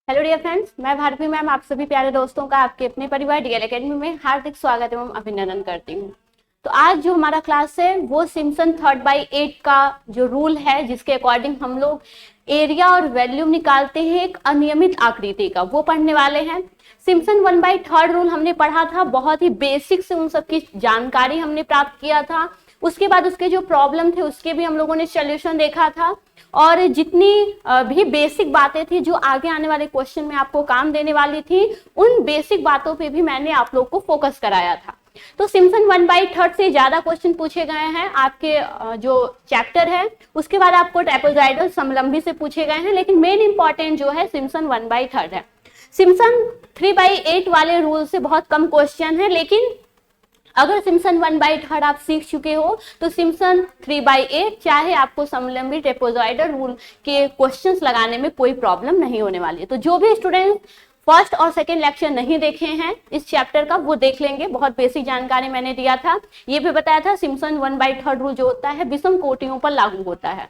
Hello dear friends, मैं Bharti ma'am आप सभी प्यारे दोस्तों का आपके अपने परिवार डीएल एकेडमी में हार्दिक स्वागत एवं अभिनंदन करती हूँ। तो आज जो हमारा क्लास है वो सिम्पसन 3/8 का जो रूल है जिसके अकॉर्डिंग हम लोग एरिया और वॉल्यूम निकालते हैं एक अनियमित आकृति का, वो पढ़ने वाले हैं। सिम्पसन 1/3 रूल हमने पढ़ा था, बहुत ही बेसिक से उन सबकी जानकारी हमने प्राप्त किया था। उसके बाद उसके जो प्रॉब्लम थे उसके भी हम लोगों ने सोल्यूशन देखा था, और जितनी भी बेसिक बातें थी जो आगे आने वाले क्वेश्चन में आपको काम देने वाली थी, उन बेसिक बातों पे भी मैंने आप लोग को फोकस कराया था। तो सिम्पसन 1/3 से ज्यादा क्वेश्चन पूछे गए हैं आपके जो चैप्टर है। उसके बाद आपको ट्रेपेजॉइडल समलंबी से पूछे गए हैं, लेकिन मेन इंपॉर्टेंट जो है सिम्पसन 1/3 है। सिम्पसन 3/8 वाले रूल से बहुत कम क्वेश्चन है, लेकिन अगर सिम्पसन 1/3 आप सीख चुके हो तो सिम्पसन 3/8 चाहे आपको समलंबी ट्रेपेजॉइडल रूल के क्वेश्चंस लगाने में कोई प्रॉब्लम नहीं होने वाली है। तो जो भी स्टूडेंट फर्स्ट और सेकंड लेक्चर नहीं देखे हैं इस चैप्टर का, वो देख लेंगे। बहुत बेसिक जानकारी मैंने दिया था, ये भी बताया था सिम्पसन 1/3 रूल जो होता है विषम कोटियों पर लागू होता है।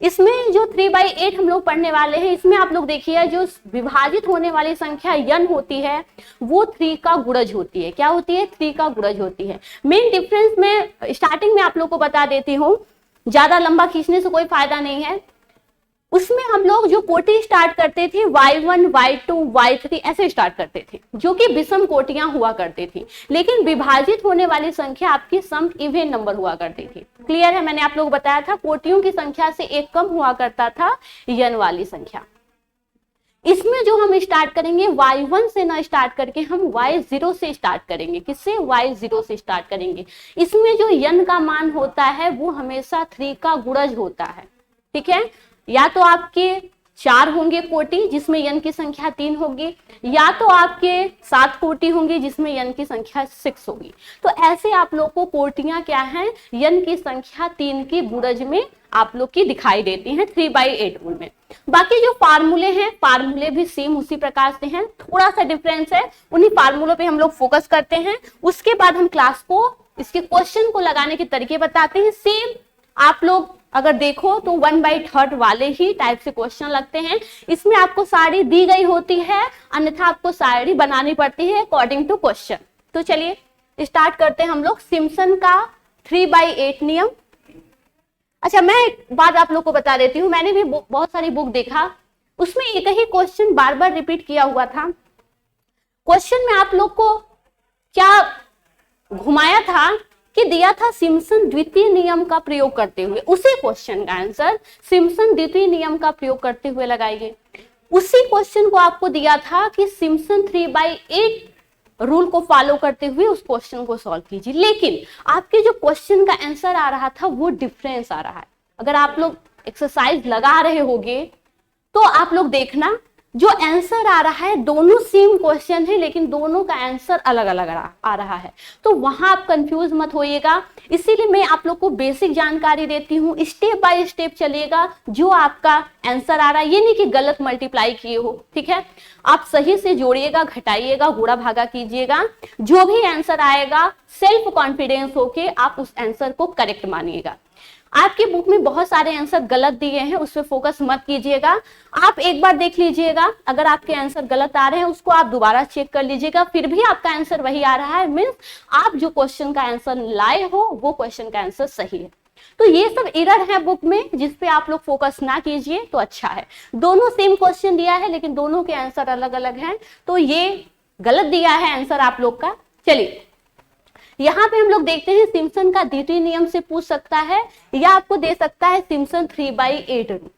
इसमें जो 3/8 हम लोग पढ़ने वाले हैं, इसमें आप लोग देखिए जो विभाजित होने वाली संख्या n होती है वो 3 का गुणज होती है। क्या होती है? 3 का गुणज होती है। मेन डिफरेंस में स्टार्टिंग में आप लोग को बता देती हूँ, ज्यादा लंबा खींचने से कोई फायदा नहीं है। उसमें हम लोग जो कोटि स्टार्ट करते थे y1, y2, y3 ऐसे स्टार्ट करते थे, जो कि विषम कोटियां हुआ करती थी। लेकिन विभाजित होने वाली संख्या आपकी सम इवन नंबर हुआ करती थी। क्लियर है? मैंने आप लोग बताया था कोटियों की संख्या से एक कम हुआ करता था n वाली संख्या। इसमें जो हम स्टार्ट करेंगे y1 से ना स्टार्ट करके हम y0 से स्टार्ट करेंगे। किससे? y0 से स्टार्ट करेंगे। इसमें जो n का मान होता है वो हमेशा 3 का गुणज होता है। ठीक है? या तो आपके 4 होंगे कोटि जिसमें n की संख्या 3 होगी, या तो आपके 7 कोटि होंगी जिसमें n की संख्या 6 होगी। तो ऐसे आप लोग को कोटियां क्या हैं, n की संख्या 3 की गुणज में आप लोग की दिखाई देती हैं 3/8 रूल में। बाकी जो फार्मूले हैं, फार्मूले भी सेम उसी प्रकार से हैं, थोड़ा सा डिफरेंस है, उन्हीं फार्मूलों पे हम लोग फोकस करते हैं। उसके बाद हम क्लास को इसके क्वेश्चन को लगाने के तरीके बताते हैं। सेम आप लोग अगर देखो तो 1/3 वाले ही टाइप से क्वेश्चन लगते हैं। इसमें आपको सारी दी गई होती है, अन्यथा आपको सारी बनानी पड़ती है अकॉर्डिंग टू क्वेश्चन। तो चलिए स्टार्ट करते हैं हम लोग सिम्पसन का 3/8 नियम। अच्छा, मैं एक बात आप लोग को बता देती हूँ, मैंने भी बहुत सारी बुक देखा, उसमें एक ही क्वेश्चन बार बार रिपीट किया हुआ था। क्वेश्चन में आप लोग को क्या घुमाया था कि दिया था सिम्पसन द्वितीय नियम का प्रयोग करते हुए, उसी क्वेश्चन का आंसर सिम्पसन द्वितीय नियम का प्रयोग करते हुए लगाइए। उसी क्वेश्चन को आपको दिया था कि सिम्पसन 3/8 रूल को फॉलो करते हुए उस क्वेश्चन को सॉल्व कीजिए, लेकिन आपके जो क्वेश्चन का आंसर आ रहा था वो डिफरेंस आ रहा है। अगर आप लोग एक्सरसाइज लगा रहे होगे तो आप लोग देखना, जो आंसर आ रहा है दोनों सेम क्वेश्चन है लेकिन दोनों का आंसर अलग अलग आ रहा है, तो वहां आप कंफ्यूज मत होइएगा। इसीलिए मैं आप लोग को बेसिक जानकारी देती हूँ, स्टेप बाय स्टेप चलिएगा। जो आपका आंसर आ रहा है, ये नहीं कि गलत मल्टीप्लाई किए हो, ठीक है, आप सही से जोड़िएगा, घटाइएगा, गुणा भागा कीजिएगा। जो भी आंसर आएगा सेल्फ कॉन्फिडेंस होके आप उस आंसर को करेक्ट मानिएगा। आपकी बुक में बहुत सारे आंसर गलत दिए हैं, उस पर फोकस मत कीजिएगा। आप एक बार देख लीजिएगा, अगर आपके आंसर गलत आ रहे हैं उसको आप दोबारा चेक कर लीजिएगा, फिर भी आपका आंसर वही आ रहा है, मीन्स आप जो क्वेश्चन का आंसर लाए हो वो क्वेश्चन का आंसर सही है। तो ये सब एरर है बुक में, जिसपे आप लोग फोकस ना कीजिए तो अच्छा है। दोनों सेम क्वेश्चन दिया है लेकिन दोनों के आंसर अलग अलग हैं, तो ये गलत दिया है आंसर आप लोग का। चलिए यहाँ पे हम लोग देखते हैं सिम्पसन का द्वितीय नियम से पूछ सकता है, या आपको दे सकता है सिम्पसन 3/8 रूल।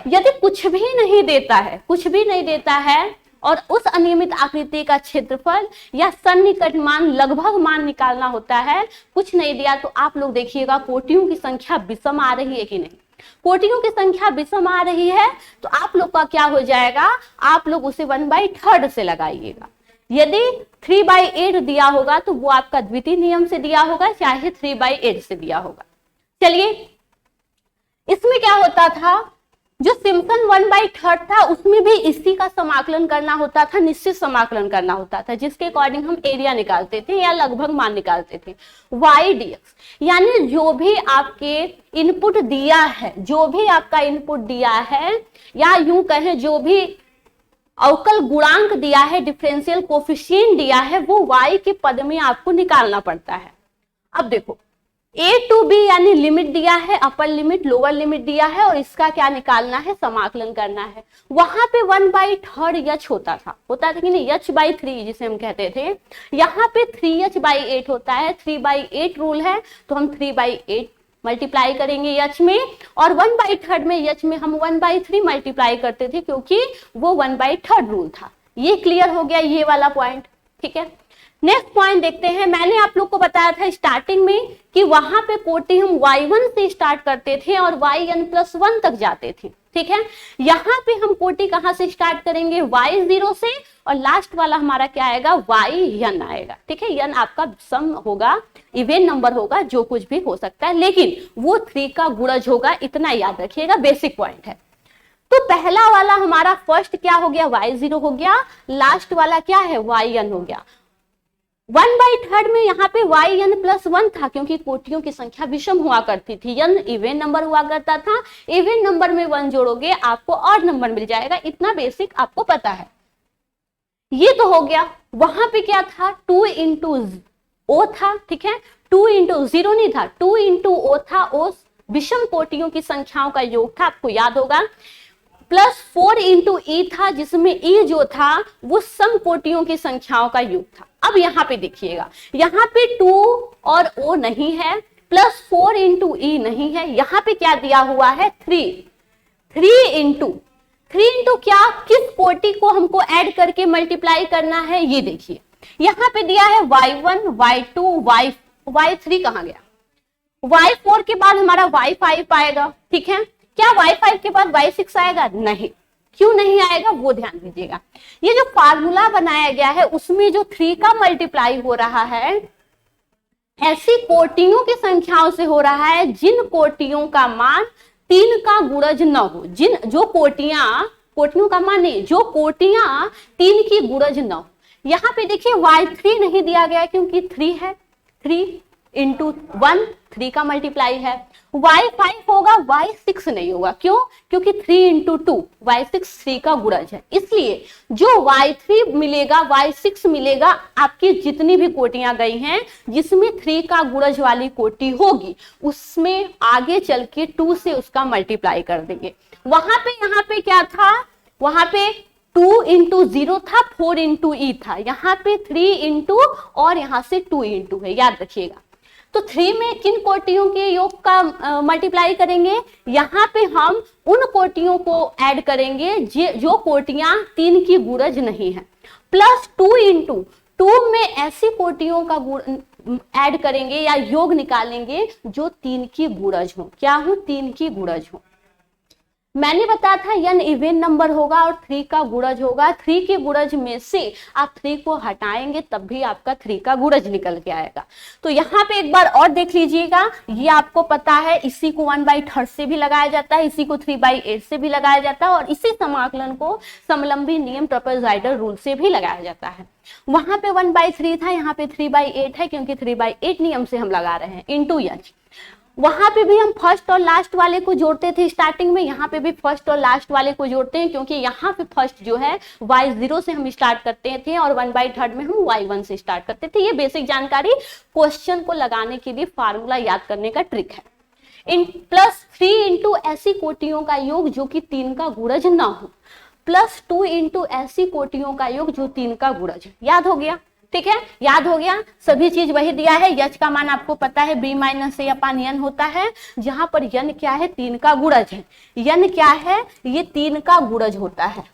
यदि कुछ भी नहीं देता है, कुछ भी नहीं देता है, और उस अनियमित आकृति का क्षेत्रफल या सन्निकट मान लगभग मान निकालना होता है, कुछ नहीं दिया, तो आप लोग देखिएगा कोटियों की संख्या विषम आ रही है कि नहीं। कोटियों की संख्या विषम आ रही है तो आप लोग का क्या हो जाएगा, आप लोग उसे 1/3 से लगाइएगा। यदि 3/8 दिया होगा तो वो आपका द्वितीय नियम से दिया होगा, चाहे 3/8 से दिया होगा। चलिए इसमें क्या होता था, जो सिम्पसन 1/3 था उसमें भी इसी का समाकलन करना होता था, निश्चित समाकलन करना होता था, जिसके अकॉर्डिंग हम एरिया निकालते थे या लगभग मान निकालते थे। y/dx यानी जो भी आपके इनपुट दिया है, जो भी आपका इनपुट दिया है, या यूं कहें जो भी अवकल गुणांक दिया है, डिफरेंशियल कोफिशिएंट दिया है, वो y के पद में आपको निकालना पड़ता है। अब देखो a टू b यानी लिमिट दिया है, अपर लिमिट लोअर लिमिट दिया है, और इसका क्या निकालना है, समाकलन करना है। वहां पे 1/3 h होता था कि नहीं, h/3 जिसे हम कहते थे, यहाँ पे 3h/8 होता है। 3/8 रूल है, तो हम 3/8 मल्टीप्लाई करेंगे h में, और 1/3 में h में हम 1/3 मल्टीप्लाई करते थे, क्योंकि वो 1/3 रूल था। ये क्लियर हो गया ये वाला पॉइंट, ठीक है। नेक्स्ट पॉइंट देखते हैं। मैंने आप लोग को बताया था स्टार्टिंग में कि वहां पे कोटि हम y1 से स्टार्ट करते थे और yn+1 तक जाते थे, ठीक है। यहाँ पे हम कोटि कहाँ से स्टार्ट करेंगे, y0 से, और लास्ट वाला हमारा क्या आएगा, yn आएगा, ठीक है। n आपका सम होगा, इवन नंबर होगा, जो कुछ भी हो सकता है, लेकिन वो 3 का गुणज होगा, इतना याद रखिएगा, बेसिक पॉइंट है। तो पहला वाला हमारा फर्स्ट क्या हो गया, y0 हो गया, लास्ट वाला क्या है, yn हो गया। 1/3 में यहाँ पे yn+1 था, क्योंकि कोटियों की संख्या विषम हुआ करती थी, n इवन नंबर हुआ करता था। इवन नंबर में 1 जोड़ोगे आपको ऑड नंबर मिल जाएगा, इतना बेसिक आपको पता है। ये तो हो गया। वहां पे क्या था, 2 इंटू ओ था, ठीक है, 2 इंटू 0 नहीं था, 2 इंटू ओ था, ओ विषम कोटियों की संख्याओं का योग था, आपको याद होगा। प्लस 4 इंटू ई था, जिसमें ई जो था वो सम कोटियों की संख्याओं का योग था। अब यहाँ पे देखिएगा, यहाँ पे 2 और ओ नहीं है, प्लस 4 इंटू ई नहीं है, यहाँ पे क्या दिया हुआ है, 3 इंटू क्या, किस कोटि को हमको ऐड करके मल्टीप्लाई करना है, ये देखिए। यहाँ पे दिया है y1, y2, y3 कहाँ गया, y4 के बाद हमारा y5 आएगा, ठीक है। क्या y5 के बाद y6 आएगा, नहीं। क्यों नहीं आएगा, वो ध्यान दीजिएगा। ये जो फार्मूला बनाया गया है उसमें जो 3 का मल्टीप्लाई हो रहा है, ऐसी कोटियों की संख्याओं से हो रहा है जिन कोटियों का मान 3 का गुणज न हो, जो कोटियों का मान नहीं, जो कोटियां 3 की गुणज न हो। यहाँ पे देखिए y3 नहीं दिया गया क्योंकि 3 है, 3 इंटू 1 3 का मल्टीप्लाई है। y5 होगा, y6 नहीं होगा, क्यों, क्योंकि 3 इंटू 2 y6 3 का गुणज है, इसलिए जो y3 मिलेगा, y6 मिलेगा, आपकी जितनी भी कोटियां गई हैं जिसमें 3 का गुणज वाली कोटि होगी उसमें आगे चल के 2 से उसका मल्टीप्लाई कर देंगे। वहां पे यहाँ पे क्या था, वहां पे 2 इंटू 0 था, 4 इंटू ई था, यहाँ पे 3 इंटू और यहाँ से 2 इंटू है, याद रखिएगा। तो 3 में किन कोटियों के योग का मल्टीप्लाई करेंगे, यहाँ पे हम उन कोटियों को ऐड करेंगे जो कोटियां 3 की गुणज नहीं है, प्लस 2 इंटू 2 में ऐसी कोटियों का ऐड करेंगे या योग निकालेंगे जो 3 की गुणज हो। क्या हो, 3 की गुणज हो। मैंने बताया था n इवन नंबर होगा और 3 का गुणज होगा, 3 के गुणज में से आप 3 को हटाएंगे तब भी आपका 3 का गुणज निकल के आएगा। तो यहाँ पे एक बार और देख लीजिएगा, ये आपको पता है, इसी को 1/3 से भी लगाया जाता है, इसी को 3/8 से भी लगाया जाता है, और इसी समाकलन को समलंबी नियम ट्रापेजॉइडल रूल से भी लगाया जाता है। वहां पे 1/3 था, यहाँ पे 3/8 है, क्योंकि 3/8 नियम से हम लगा रहे हैं, इंटू h। वहां पे भी हम फर्स्ट और लास्ट वाले को जोड़ते थे स्टार्टिंग में, यहाँ पे भी फर्स्ट और लास्ट वाले को जोड़ते हैं, क्योंकि यहाँ पे फर्स्ट जो है y0 से हम स्टार्ट करते थे और 1/3 में हम y1 से स्टार्ट करते थे। ये बेसिक जानकारी क्वेश्चन को लगाने के लिए फार्मूला याद करने का ट्रिक है। इन प्लस 3 इंटू ऐसी कोटियों का योग जो कि 3 का गुणज ना हो, प्लस 2 इंटू ऐसी कोटियों का योग जो 3 का गुणज है। याद हो गया, ठीक है, याद हो गया, सभी चीज वही दिया है। यच का मान आपको पता है b-a/n होता है, जहां पर n क्या है, 3 का गुणज है। n क्या है, ये 3 का गुणज होता है।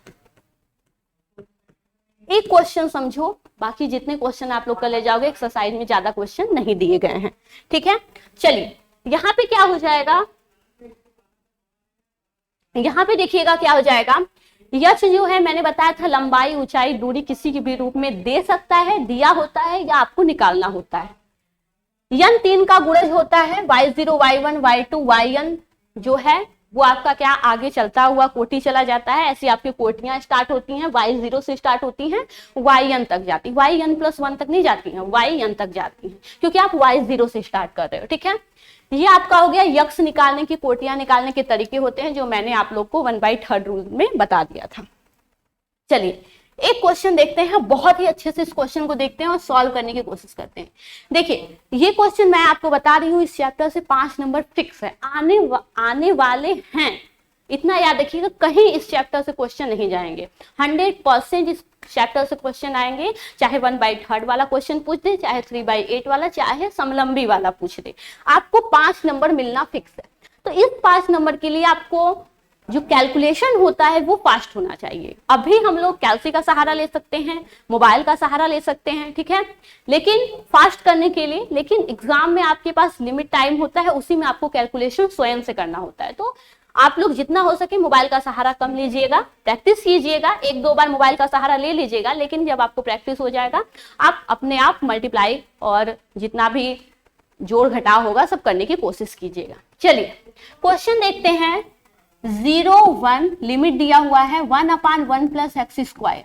एक क्वेश्चन समझो, बाकी जितने क्वेश्चन आप लोग कर ले जाओगे, एक्सरसाइज में ज्यादा क्वेश्चन नहीं दिए गए हैं, ठीक है। चलिए यहाँ पे क्या हो जाएगा, यहाँ पे देखिएगा क्या हो जाएगा। यच जो है मैंने बताया था लंबाई, ऊंचाई, दूरी किसी के भी रूप में दे सकता है, दिया होता है, या आपको निकालना होता है। n 3 का गुणज होता है, y0, y1, y2, yn जो है वो आपका क्या आगे चलता हुआ कोटि चला जाता है। ऐसी आपकी कोटियां स्टार्ट होती हैं, y0 से स्टार्ट होती हैं, yn तक जाती, yn+1 तक नहीं जाती हैं, yn तक जाती हैं, क्योंकि आप y0 से स्टार्ट कर रहे हो, ठीक है। ये आपका हो गया यक्ष निकालने की, कोटियां निकालने के तरीके होते हैं, जो मैंने आप लोग को 1/3 रूल में बता दिया था। चलिए एक क्वेश्चन देखते हैं, बहुत ही अच्छे से इस क्वेश्चन को देखते हैं और सॉल्व करने की कोशिश करते हैं। देखिए ये क्वेश्चन मैं आपको बता रही हूँ, इस चैप्टर से 5 नंबर फिक्स है, आने वाले हैं, इतना याद रखिएगा, कहीं इस चैप्टर से क्वेश्चन नहीं जाएंगे, 100% इस चैप्टर से क्वेश्चन आएंगे, चाहे 1/3 वाला क्वेश्चन पूछ दे, चाहे 3/8 वाला, चाहे समलंबी वाला पूछ दे, आपको 5 नंबर मिलना फिक्स है। तो इस 5 नंबर के लिए आपको जो कैलकुलेशन होता है वो फास्ट होना चाहिए। अभी हम लोग कैलसी का सहारा ले सकते हैं, मोबाइल का सहारा ले सकते हैं, ठीक है, लेकिन फास्ट करने के लिए, लेकिन एग्जाम में आपके पास लिमिट टाइम होता है, उसी में आपको कैलकुलेशन स्वयं से करना होता है। तो आप लोग जितना हो सके मोबाइल का सहारा कम लीजिएगा, प्रैक्टिस कीजिएगा, 1-2 बार मोबाइल का सहारा ले लीजिएगा, लेकिन जब आपको प्रैक्टिस हो जाएगा आप अपने आप मल्टीप्लाई और जितना भी जोड़ घटाव होगा सब करने की कोशिश कीजिएगा। चलिए क्वेश्चन देखते हैं। 0, 1 लिमिट दिया हुआ है 1/1 + x²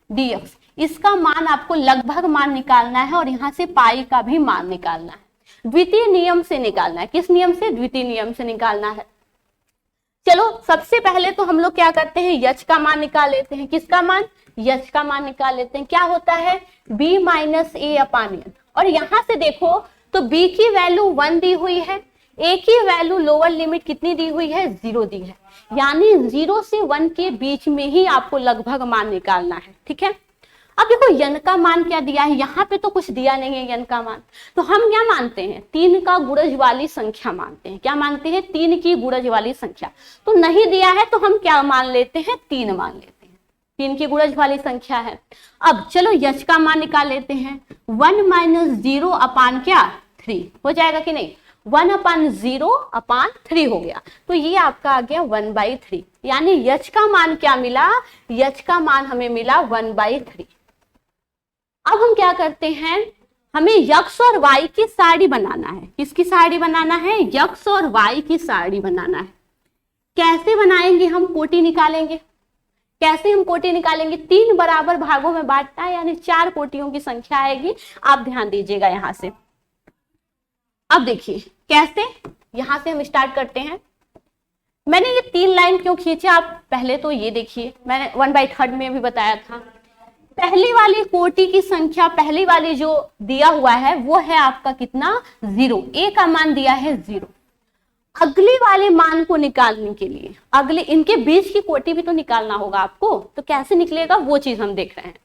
dx, इसका मान आपको लगभग मान निकालना है और यहां से पाई का भी मान निकालना है, द्वितीय नियम से निकालना है। किस नियम से? द्वितीय नियम से निकालना है। चलो सबसे पहले तो हम लोग क्या करते हैं, यच का मान निकाल लेते हैं। किसका मान? यच का मान निकाल लेते हैं। क्या होता है? b - a/n, और यहां से देखो तो b की वैल्यू 1 दी हुई है, a की वैल्यू लोअर लिमिट कितनी दी हुई है? 0 दी है, यानी 0 से 1 के बीच में ही आपको लगभग मान निकालना है, ठीक है। अब देखो यन का मान क्या दिया है, यहाँ पे तो कुछ दिया नहीं है यन का मान, तो हम क्या मानते हैं? 3 का गुणज वाली संख्या मानते हैं। क्या मानते हैं? 3 की गुणज वाली संख्या। तो नहीं दिया है तो हम क्या मान लेते हैं? 3 मान लेते हैं, 3 की गुणज वाली संख्या है। अब चलो यच का मान निकाल लेते हैं। 1 - 0/3 हो जाएगा कि नहीं? 1/0/3 हो गया, तो ये आपका आ गया 1/3, यानी यच का मान क्या मिला? यच का मान हमें मिला 1/3। अब हम क्या करते हैं, हमें यक्स और वाई की सारणी बनाना है। किसकी सारणी बनाना है? यक्स और वाई की सारणी बनाना है। कैसे बनाएंगे हम? कोटि निकालेंगे। कैसे हम कोटि निकालेंगे? 3 बराबर भागों में बांटना है, यानी 4 कोटियों की संख्या आएगी। आप ध्यान दीजिएगा यहां से। अब देखिए कैसे, यहां से हम स्टार्ट करते हैं। मैंने ये 3 लाइन क्यों खींचे, आप पहले तो ये देखिए, मैंने 1/3 में भी बताया था। पहली वाली कोटि की संख्या, पहली वाली जो दिया हुआ है वो है आपका कितना? 0, a का मान दिया है 0। अगली वाले मान को निकालने के लिए अगले इनके बीच की कोटि भी तो निकालना होगा आपको, तो कैसे निकलेगा वो चीज हम देख रहे हैं।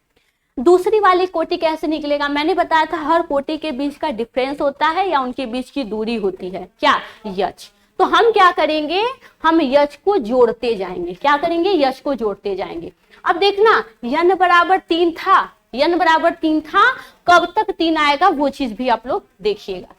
दूसरी वाली कोटि कैसे निकलेगा? मैंने बताया था हर कोटि के बीच का डिफरेंस होता है या उनके बीच की दूरी होती है, क्या? यच। तो हम क्या करेंगे, हम यच को जोड़ते जाएंगे। क्या करेंगे? यच को जोड़ते जाएंगे। अब देखना यन बराबर 3 था, यन बराबर 3 था, कब तक 3 आएगा वो चीज भी आप लोग देखिएगा।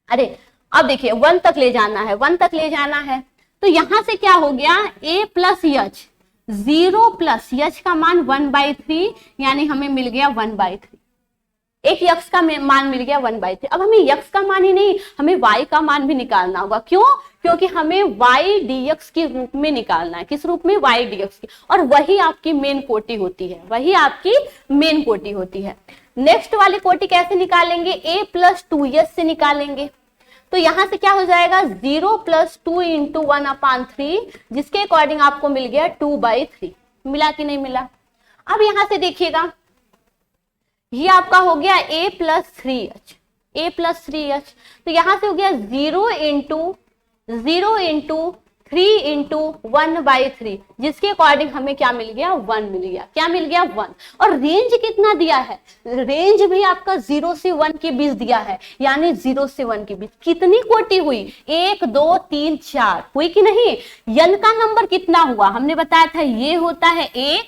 अरे अब देखिए 1 तक ले जाना है, 1 तक ले जाना है, तो यहां से क्या हो गया? a + यच, 0 + यच का मान 1/3, यानी हमें मिल गया 1/3। एक यक्स का मान मिल गया 1/3। अब हमें यक्स का मान ही नहीं, हमें y का मान भी निकालना होगा। क्यों? क्योंकि हमें y dx के रूप में निकालना है। किस रूप में? y dx की, और वही आपकी मेन कोटि होती है, वही आपकी मेन कोटि होती है। नेक्स्ट वाली कोटि कैसे निकालेंगे? a + 2s से निकालेंगे। तो यहां से क्या हो जाएगा? 0 + 2 × 1/3, जिसके अकॉर्डिंग आपको मिल गया 2/3। मिला कि नहीं मिला? अब यहां से देखिएगा, ये आपका हो गया a + 3h, a + 3h, तो यहां से हो गया 0 × 3 × 1/3, जिसके अकॉर्डिंग हमें क्या मिल गया? 1 मिल गया। क्या मिल गया? 1। और रेंज कितना दिया है? रेंज भी आपका 0 से 1 के बीच दिया है, यानी 0 से 1 के बीच कितनी कोटि हुई? 1 2 3 4 हुई कि नहीं? यन का नंबर कितना हुआ? हमने बताया था ये होता है 1,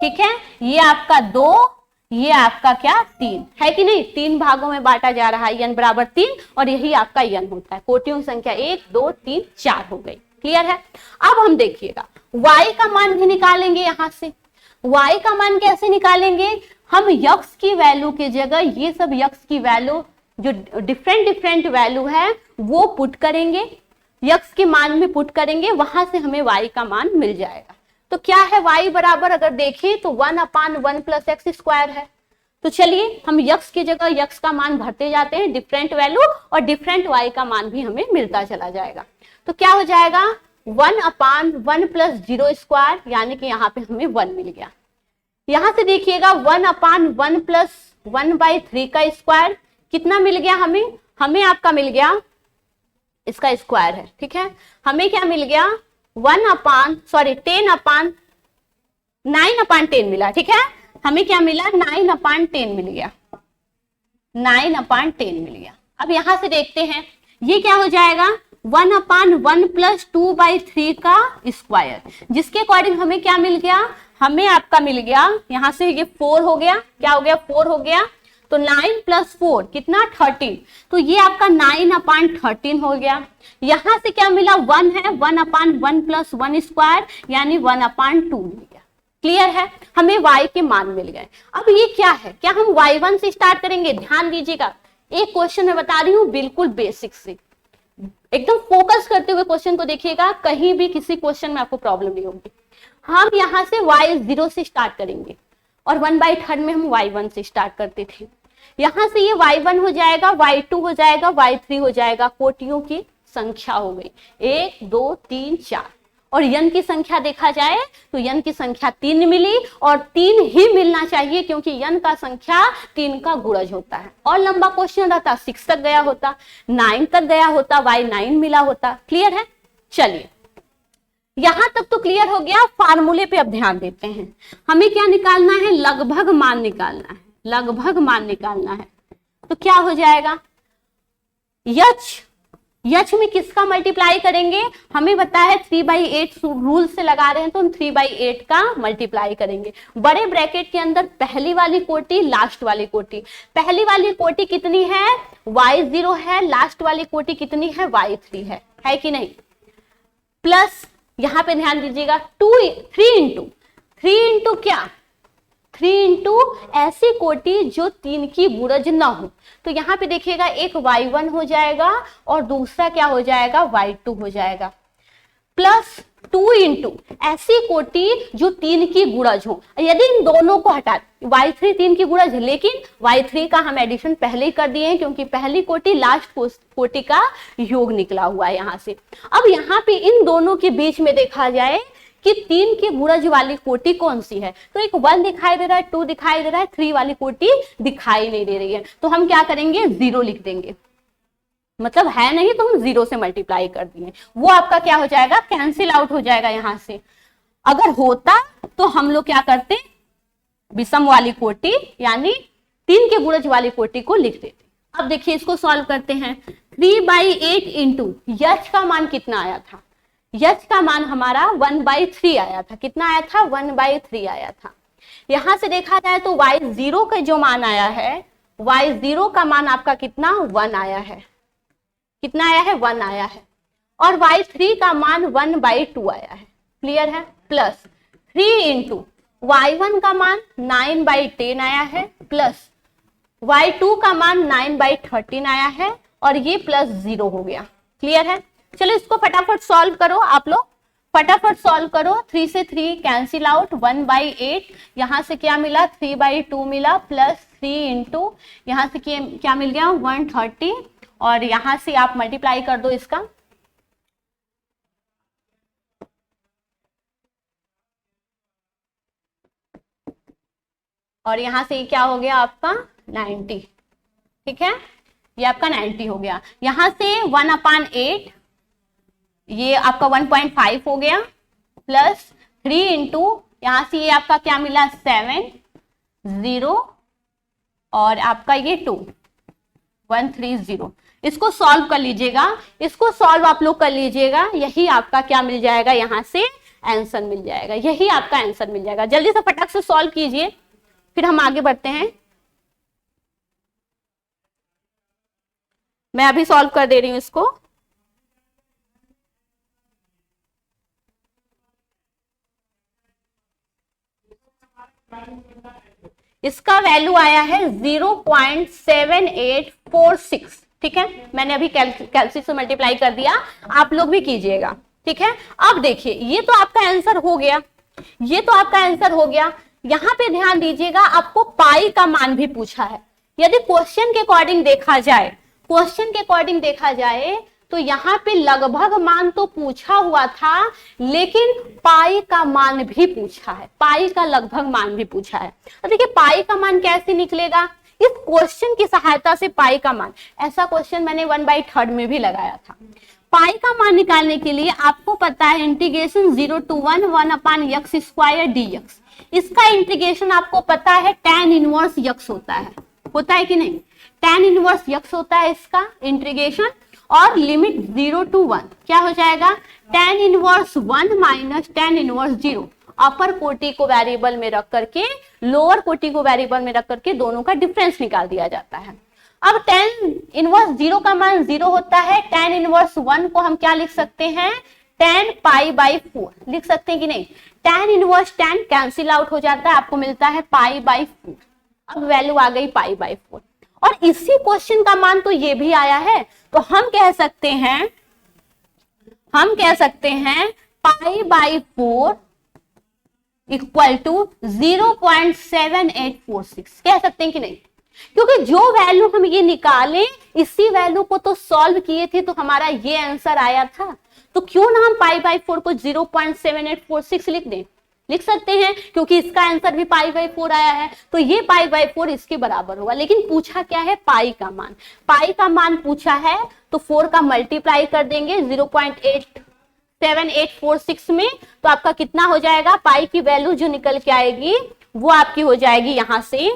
ठीक है, ये आपका 2, ये आपका क्या? 3 है कि नहीं? 3 भागों में बांटा जा रहा है, यन बराबर 3, और यही आपका यन होता है। कोटियों की संख्या 1 2 3 4 हो गई। क्लियर है? अब हम देखिएगा y का मान भी निकालेंगे। यहां से y का मान कैसे निकालेंगे? हम यक्स की वैल्यू की जगह ये सब यक्स की वैल्यू जो डिफरेंट वैल्यू है वो पुट करेंगे, यक्स के मान में पुट करेंगे, वहां से हमें y का मान मिल जाएगा। तो क्या है? y बराबर अगर देखें तो 1/1 + x² है। तो चलिए हम यक्स की जगह यक्स का मान भरते जाते हैं, डिफरेंट वैल्यू, और डिफरेंट y का मान भी हमें मिलता चला जाएगा। तो क्या हो जाएगा? 1/1 प्लस 0² यानी कि यहाँ पे हमें 1 मिल गया। यहां से देखिएगा 1/1 प्लस 1/3 का स्क्वायर कितना मिल गया हमें आपका मिल गया, इसका स्क्वायर है, ठीक है। हमें क्या मिल गया 9/10 मिला, ठीक है। हमें क्या मिला 9/10 मिल गया, 9/10 मिल गया। अब यहां से देखते हैं ये क्या हो जाएगा 1/1 प्लस 2/3 का स्क्वायर, जिसके अकॉर्डिंग हमें क्या मिल गया, हमें आपका मिल गया यहां से ये 4 हो गया, क्या हो गया 4 हो गया, तो 9 प्लस 4 कितना 13, तो ये आपका 9/13 हो गया। यहां से क्या मिला 1 है, 1/1 प्लस 1² यानी 1/2 मिल गया। क्लियर है, हमें y के मान मिल गए। अब ये क्या है, क्या हम y1 से स्टार्ट करेंगे, ध्यान दीजिएगा, एक क्वेश्चन मैं बता रही हूँ बिल्कुल बेसिक से, एकदम फोकस करते हुए क्वेश्चन को देखिएगा, कहीं भी किसी क्वेश्चन में आपको प्रॉब्लम नहीं होगी। हम यहाँ से y0 से स्टार्ट करेंगे और 1/3 में हम y1 से स्टार्ट करते थे। यहां से ये y1 हो जाएगा, y2 हो जाएगा, y3 हो जाएगा, कोटियों की संख्या हो गई 1 2 3 4, और यन की संख्या देखा जाए तो यन की संख्या 3 मिली, और 3 ही मिलना चाहिए क्योंकि यन का संख्या 3 का गुणज होता है। और लंबा क्वेश्चन रहता 6 तक गया होता, 9 तक गया होता, y9 मिला होता। क्लियर है, चलिए यहां तक तो क्लियर हो गया। फार्मूले पे अब ध्यान देते हैं, हमें क्या निकालना है, लगभग मान निकालना है, लगभग मान निकालना है। तो क्या हो जाएगा यच में किसका मल्टीप्लाई करेंगे, हमें पता है 3/8 रूल से लगा रहे हैं तो हम 3/8 का मल्टीप्लाई करेंगे। बड़े ब्रैकेट के अंदर पहली वाली कोटि लास्ट वाली कोटि, पहली वाली कोटि कितनी है y0 है, लास्ट वाली कोटि कितनी है y3 है कि नहीं। प्लस यहां पे ध्यान दीजिएगा 3 इंटू क्या, 3 इंटू ऐसी कोटि जो 3 की गुणज ना हो, तो यहाँ पे देखिएगा एक y1 हो जाएगा और दूसरा क्या हो जाएगा y2 हो जाएगा, प्लस 2 इंटू ऐसी कोटि जो 3 की गुणज हो। यदि इन दोनों को हटा, y3 3 की गुणज है लेकिन y3 का हम एडिशन पहले ही कर दिए हैं क्योंकि पहली कोटि लास्ट कोटि का योग निकला हुआ है यहां से। अब यहाँ पे इन दोनों के बीच में देखा जाए कि 3 की गुणज वाली कोटि कौन सी है, तो एक 1 दिखाई दे रहा है, 2 दिखाई दे रहा है, 3 वाली कोटि दिखाई नहीं दे रही है, तो हम क्या करेंगे 0 लिख देंगे, मतलब है नहीं तो हम 0 से मल्टीप्लाई कर दिए, वो आपका क्या हो जाएगा कैंसिल आउट हो जाएगा यहां से। अगर होता तो हम लोग क्या करते विषम वाली कोटि यानी 3 के गुणज वाली कोटि को लिख देते। अब देखिए इसको सॉल्व करते हैं, 3/8 इंटू यच का मान कितना आया था, यच का मान हमारा 1/3 आया था, कितना आया था 1/3 आया था। यहां से देखा जाए तो y0 का जो मान आया है, y0 का मान आपका कितना 1 आया है, कितना आया है 1 आया है, और y3 का मान 1/2 आया है। क्लियर है, प्लस 3 इंटू y1 का मान 9/10 आया है, प्लस y2 का मान 9/13 आया है, और ये प्लस 0 हो गया। क्लियर है, चलो इसको फटाफट सॉल्व करो, आप लोग फटाफट सॉल्व करो। 3 से 3 कैंसिल आउट, 1/8 यहां से क्या मिला 3/2 मिला, प्लस 3 इंटू यहां से क्या मिल गया 130, और यहां से आप मल्टीप्लाई कर दो इसका, और यहां से क्या हो गया आपका 90। ठीक है, ये आपका 90 हो गया। यहां से 1/8 ये आपका 1.5 हो गया, प्लस 3 इंटू यहां से ये आपका क्या मिला 7 0, और आपका ये 2 130। इसको सॉल्व कर लीजिएगा, इसको सॉल्व आप लोग कर लीजिएगा, यही आपका क्या मिल जाएगा यहां से आंसर मिल जाएगा, यही आपका आंसर मिल जाएगा। जल्दी से फटाक से सॉल्व कीजिए फिर हम आगे बढ़ते हैं। मैं अभी सॉल्व कर दे रही हूं इसको। इसका वैल्यू आया है 0.7846। ठीक है, मैंने अभी कैलसी से मल्टीप्लाई कर दिया, आप लोग भी कीजिएगा। ठीक है, अब देखिए ये तो आपका आंसर हो गया, ये तो आपका आंसर हो गया। यहां पे ध्यान दीजिएगा, आपको पाई का मान भी पूछा है। यदि क्वेश्चन के अकॉर्डिंग देखा जाए, क्वेश्चन के अकॉर्डिंग देखा जाए तो यहाँ पे लगभग मान तो पूछा हुआ था, लेकिन पाई का मान भी पूछा है, पाई का लगभग मान भी पूछा है। तो देखिए पाई का मान कैसे निकलेगा, इस क्वेश्चन की सहायता से पाई का मान, ऐसा क्वेश्चन मैंने 1/3 में भी लगाया था। पाई का मान निकालने के लिए आपको पता है इंटीग्रेशन 0 to 1 dx, इसका इंटीग्रेशन आपको पता है tan इनवर्स x होता है कि नहीं, tan इनवर्स x होता है इसका इंटीग्रेशन, और लिमिट 0 to 1 क्या हो जाएगा, tan inverse 1 minus tan inverse 0, अपर कोटि को वेरिएबल में रख करके लोअर कोटि को वेरिएबल में रख करके दोनों का डिफरेंस निकाल दिया जाता है। अब tan इनवर्स 0 का मान 0 होता है, tan इनवर्स 1 को हम क्या लिख सकते हैं, tan π/4 लिख सकते हैं कि नहीं, tan inverse tan cancel out हो जाता है, आपको मिलता है π/4। अब वैल्यू आ गई π/4, और इसी क्वेश्चन का मान तो ये भी आया है, तो हम कह सकते हैं π/4 इक्वल टू 0.7846 कह सकते हैं कि नहीं, क्योंकि जो वैल्यू हम ये निकाले इसी वैल्यू को तो सॉल्व किए थे, तो हमारा ये आंसर आया था, तो क्यों ना हम π/4 को 0.7846 लिख दें, लिख सकते हैं, क्योंकि इसका आंसर भी π/4 आया है, तो ये π/4 इसके बराबर होगा। लेकिन पूछा क्या है, पाई का मान, पाई का मान पूछा है, तो 4 का मल्टीप्लाई कर देंगे 0.7846 में, तो आपका कितना हो जाएगा, पाई की वैल्यू जो निकल के आएगी वो आपकी हो जाएगी यहां से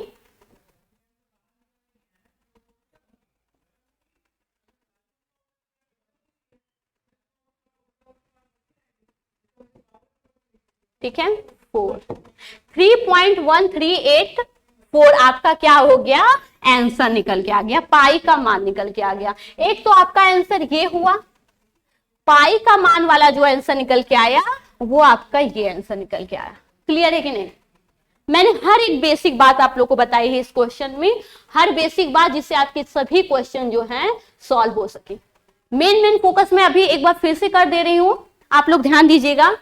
ठीक है 3.1384 आपका क्या हो गया, आंसर निकल के आ गया, पाई का मान निकल के आ गया। एक तो आपका आंसर ये हुआ, पाई का मान वाला जो आंसर निकल के आया वो आपका ये आंसर निकल के आया। क्लियर है कि नहीं, मैंने हर एक बेसिक बात आप लोग को बताई है इस क्वेश्चन में, हर बेसिक बात जिससे आपके सभी क्वेश्चन जो हैं सॉल्व हो सके। मेन फोकस में अभी एक बार फिर से कर दे रही हूं, आप लोग ध्यान दीजिएगा।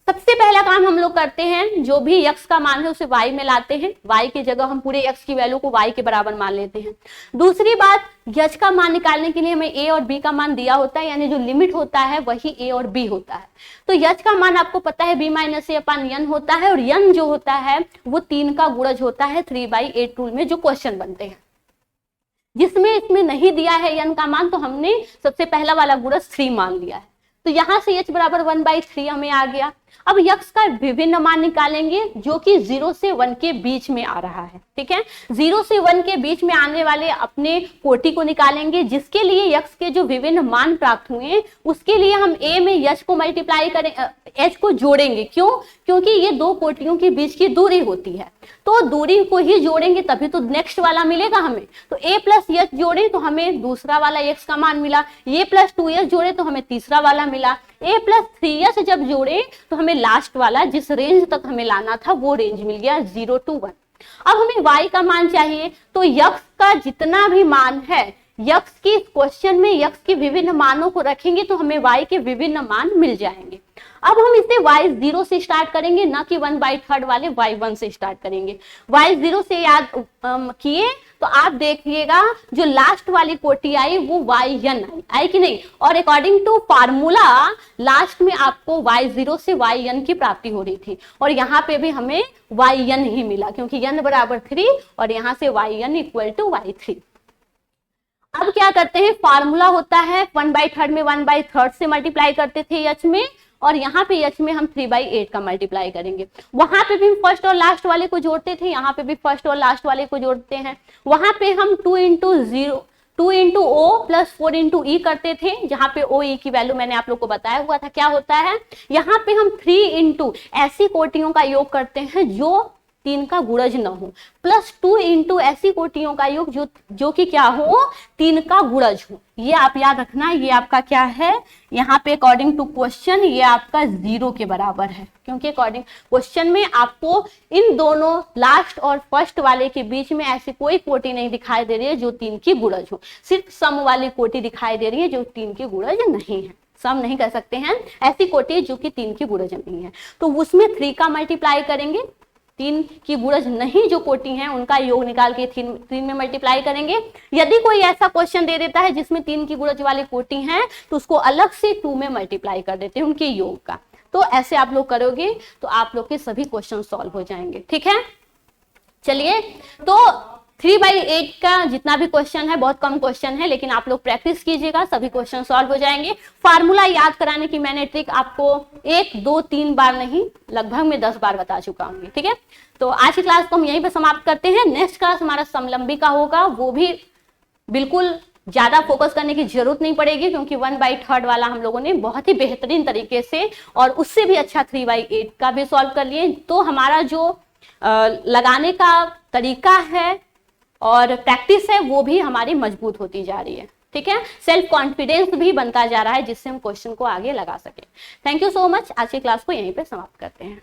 सबसे पहला काम हम लोग करते हैं, जो भी x का मान है उसे y में लाते हैं, y की जगह हम पूरे x की वैल्यू को y के बराबर मान लेते हैं। दूसरी बात, h का मान निकालने के लिए हमें a और b का मान दिया होता है, यानी जो लिमिट होता है वही a और b होता है। तो h का मान आपको पता है b - a/n होता है, और n जो होता है वो 3 का गुणज होता है 3/8 रूल में जो क्वेश्चन बनते हैं। जिसमें इसमें नहीं दिया है n का मान, तो हमने सबसे पहला वाला गुणज 3 मान लिया है, तो यहां से h बराबर 1/3 हमें आ गया। अब x का विभिन्न मान निकालेंगे जो कि 0 से 1 के बीच में आ रहा है, ठीक है। 0 से 1 के बीच में आने वाले अपने कोटि को निकालेंगे, जिसके लिए x के जो विभिन्न मान प्राप्त हुए उसके लिए हम a में h को मल्टीप्लाई करें, h को जोड़ेंगे। क्यों, क्योंकि ये दो कोटियों के बीच की दूरी होती है, तो दूरी को ही जोड़ेंगे तभी तो नेक्स्ट वाला मिलेगा हमें। तो a प्लस h जोड़े तो हमें दूसरा वाला x का मान मिला, a प्लस 2h जोड़े तो हमें तीसरा वाला मिला, a प्लस 3h जब जोड़े तो हमें लास्ट वाला जिस रेंज तक हमें लाना था वो रेंज मिल गया 0 to 1। अब हमें y का मान चाहिए, तो x का जितना भी मान है, x की क्वेश्चन में x के विभिन्न मानों को रखेंगे तो हमें y के विभिन्न मान मिल जाएंगे। अब हम इसे y0 से स्टार्ट करेंगे, ना कि 1/3 वाले y1 से स्टार्ट करेंगे। y0 से याद किए तो आप देखिएगा जो लास्ट वाली कोटि आई वो yn आई कि नहीं, और अकॉर्डिंग टू फार्मूला लास्ट में आपको y0 से yn की प्राप्ति हो रही थी, और यहाँ पे भी हमें yn ही मिला क्योंकि n बराबर 3 और यहाँ से yn इक्वल टू y3। अब क्या करते हैं, फार्मूला होता है 1/3 में 1/3 से मल्टीप्लाई करते थे h में, और यहाँ पे h में हम 3/8 का मल्टीप्लाई करेंगे। वहां पे भी हम फर्स्ट और लास्ट वाले को जोड़ते थे, यहाँ पे भी फर्स्ट और लास्ट वाले को जोड़ते हैं। वहां पे हम 2 into o plus 4 into e करते थे, जहां पे o e की वैल्यू मैंने आप लोग को बताया हुआ था क्या होता है। यहाँ पे हम 3 into ऐसी कोटियों का योग करते हैं जो 3 का गुणज न हो, प्लस 2 into ऐसी कोटियों का योग जो कि क्या हो, 3 का गुणज हो। ये आप याद रखना, ये आपका क्या है, यहाँ पे अकॉर्डिंग टू क्वेश्चन ये आपका 0 के बराबर है, क्योंकि अकॉर्डिंग क्वेश्चन में आपको इन दोनों लास्ट और फर्स्ट वाले के बीच में ऐसी कोई कोटि नहीं दिखाई दे रही है जो 3 की गुणज हो, सिर्फ सम वाली कोटि दिखाई दे रही है जो 3 की गुणज नहीं है। सम नहीं कर सकते हैं, ऐसी कोटि जो कि 3 की गुणज नहीं है, तो उसमें 3 का मल्टीप्लाई करेंगे तीन की गुणज नहीं जो कोटि हैं उनका योग निकाल के तीन में मल्टीप्लाई करेंगे। यदि कोई ऐसा क्वेश्चन दे देता है जिसमें तीन की गुणज वाले कोटि हैं तो उसको अलग से 2 में मल्टीप्लाई कर देते हैं उनके योग का। तो ऐसे आप लोग करोगे तो आप लोग के सभी क्वेश्चन सॉल्व हो जाएंगे। ठीक है, चलिए तो 3/8 का जितना भी क्वेश्चन है बहुत कम क्वेश्चन है, लेकिन आप लोग प्रैक्टिस कीजिएगा, सभी क्वेश्चन सॉल्व हो जाएंगे। फार्मूला याद कराने की मैंने ट्रिक आपको 1, 2, 3 बार नहीं लगभग मैं 10 बार बता चुका हूँ। ठीक है, तो आज की क्लास को हम यहीं पे समाप्त करते हैं। नेक्स्ट क्लास हमारा समलंबी का होगा, वो भी बिल्कुल ज्यादा फोकस करने की जरूरत नहीं पड़ेगी क्योंकि 1/3 वाला हम लोगों ने बहुत ही बेहतरीन तरीके से और उससे भी अच्छा 3/8 का भी सॉल्व कर लिए। तो हमारा जो लगाने का तरीका है और प्रैक्टिस है वो भी हमारी मजबूत होती जा रही है। ठीक है, सेल्फ कॉन्फिडेंस भी बनता जा रहा है जिससे हम क्वेश्चन को आगे लगा सके। Thank you so much. आज की क्लास को यहीं पे समाप्त करते हैं।